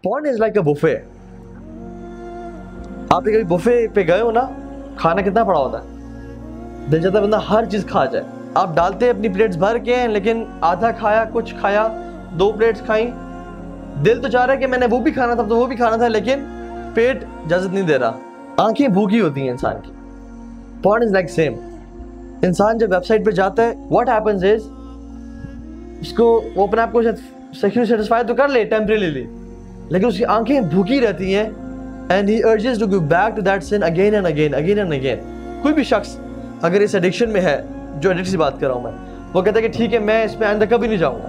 Porn is like a buffet. आप कभी buffet पे गए हो ना, खाना कितना पड़ा होता है, दिल चाहता है बंदा हर चीज खा जाए। आप डालते हैं अपनी प्लेट्स भर के, लेकिन आधा खाया, कुछ खाया, 2 प्लेट्स खाई, दिल तो चाह रहा है कि मैंने वो भी खाना था तो वो भी खाना था, लेकिन पेट इजाजत नहीं दे रहा। आंखें भूखी होती हैं इंसान की। Porn is like same. इंसान जब वेबसाइट पे जाता है, what happens is उसको वो अपने आप को सेक्सुअली सेटिस्फाई तो कर ले टेम्परेरीली, लेकिन उसकी आंखें भूखी रहती हैं and he urges to go back to that sin again and again, again and again. कोई भी शख्स अगर इस एडिक्शन में है, जो एडिक्ट की बात कर रहा हूँ मैं, वो कहता है कि ठीक है मैं इसमें आइंदा कभी नहीं जाऊँगा,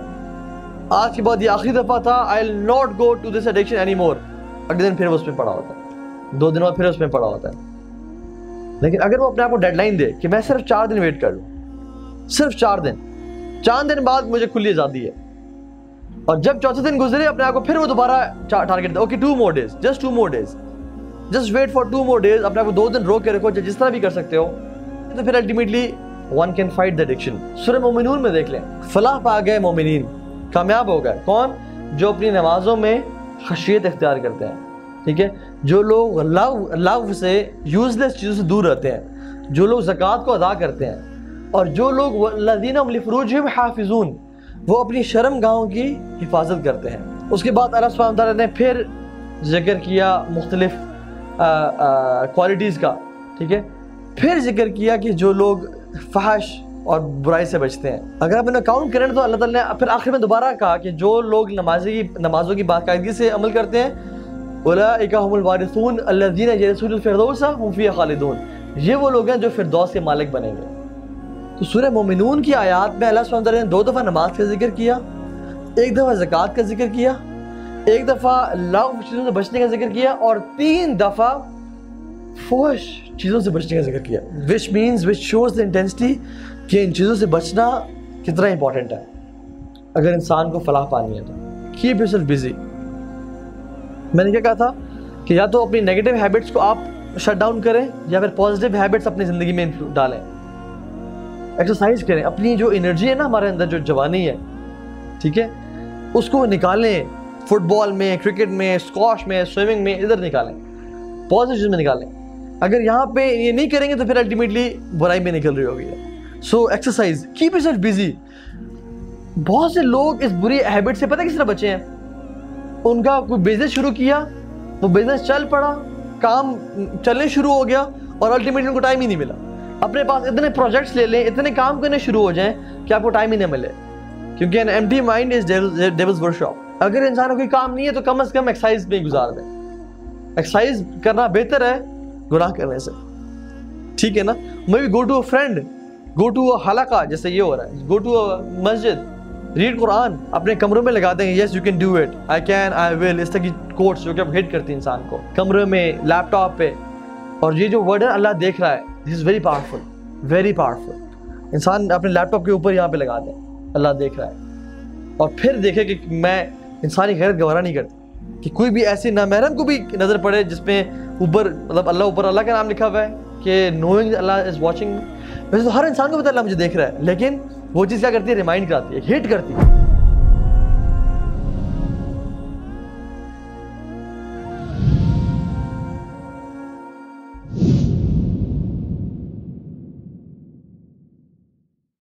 आज के बाद ये आखिरी दफ़ा था, I will not go to this addiction any more. अगले दिन फिर वो उसमें पड़ा होता है, 2 दिन बाद फिर उसमें पड़ा होता है। लेकिन अगर वो अपने आप को डेडलाइन दे कि मैं सिर्फ 4 दिन वेट कर लूँ, सिर्फ 4 दिन बाद मुझे खुली आज़ादी है, और जब चौथे दिन गुजरे अपने आप को फिर वो दोबारा target they, okay 2 more days, just 2 more days, just wait for 2 more days, अपने आप को 2 दिन रोक के रखो, जिस तरह भी कर सकते हो, तो फिर ultimately one can fight the addiction। सूरह मोमिनून में देख लें, फलाह पा गए मोमिनीन, कामयाब हो गए कौन? जो अपनी नमाजों में खशियत इख्तियार करते हैं, ठीक है, जो लोग लव से, यूजलेस चीज़ों से दूर रहते हैं, जो लोग ज़कात को अदा करते हैं, और जो लोग वल्लज़ीना हुम लिफ़ुरूजिहिम हाफ़िज़ून, वो अपनी शर्म गाहों की हिफाजत करते हैं। उसके बाद अल्लाह सुब्हानहू व तआला ने फिर जिक्र किया मुख्तलिफ क्वालिटीज़ का, ठीक है, फिर जिक्र किया कि जो लोग फहश और बुराई से बचते हैं। अगर आप इन्हें काउंट करें तो अल्लाह ताला ने फिर आखिर में दोबारा कहा कि जो लोग नमाजों की बाकायदगी से अमल करते हैं, उलाइका हुमुल वारिसून अल्लज़ीना यरिसूनल फ़िरदौस हुम फ़ीहा खालिदून, ये वो लोग हैं जो फिरदौस के मालिक बनेंगे। तो सूरह मोमिनून की आयत में अल्लाह सुब्हानहू व तआला ने 2 दफ़ा नमाज का जिक्र किया, 1 दफ़ा ज़कात का जिक्र किया, 1 दफ़ा लव चीज़ों से बचने का जिक्र किया, और 3 दफ़ा फहश चीज़ों से बचने का जिक्र किया, विच शोज़ द इंटेंसिटी कि इन चीज़ों से बचना कितना इंपॉर्टेंट है अगर इंसान को फलाह पानी है तो। Keep yourself busy. मैंने क्या कहा था कि या तो अपनी नेगेटिव हैबिट्स को आप शट डाउन करें, या फिर पॉजिटिव हैबिट्स अपनी ज़िंदगी में डालें। एक्सरसाइज करें, अपनी जो एनर्जी है ना हमारे अंदर, जो जवानी है, ठीक है, उसको निकालें, फुटबॉल में, क्रिकेट में, स्क्वॉश में, स्विमिंग में, इधर निकालें, पॉजिटिव में निकालें। अगर यहाँ पे ये नहीं करेंगे तो फिर अल्टीमेटली बुराई में निकल रही होगी। So exercise, keep yourself busy. बहुत से लोग इस बुरी हैबिट से पता किस तरह बचे हैं, उनका कोई बिजनेस शुरू किया, वो बिजनेस चल पड़ा, काम चलने शुरू हो गया, और अल्टीमेटली उनको टाइम ही नहीं मिला। अपने पास इतने प्रोजेक्ट्स ले लें, इतने काम करने शुरू हो जाएं कि आपको टाइम ही नहीं मिले, क्योंकि an empty mind is devils workshop. अगर इंसान को कोई काम नहीं है तो कम से कम एक्सरसाइज में गुजार दें। एक्सरसाइज करना बेहतर है गुनाह करने से, ठीक है ना। Maybe go to a friend, go to a हलका, जैसे ये हो रहा है, गो टू अ मस्जिद, रीड कुरान, अपने कमरों में लगा देंगे, yes you can do it, I can, I will, इस तरह की कोट्स जो कि अब हिट करती है इंसान को, कमरे में, लैपटॉप पे। और ये जो वर्ड है अल्लाह देख रहा है, this is very powerful, very powerful. इंसान अपने लैपटॉप के ऊपर यहाँ पे लगा दे, अल्लाह देख रहा है, और फिर देखे कि मैं इंसानी गैरत गवारा नहीं करती कि कोई भी ऐसी नामहरम को भी नज़र पड़े जिसमें ऊपर, मतलब अल्लाह का नाम लिखा हुआ है कि नोइंग अल्लाह इज़ वॉचिंग। वैसे तो हर इंसान को पता है अल्लाह मुझे देख रहा है, लेकिन वो चीज़ क्या करती है, रिमाइंड कराती है, हिट करती है।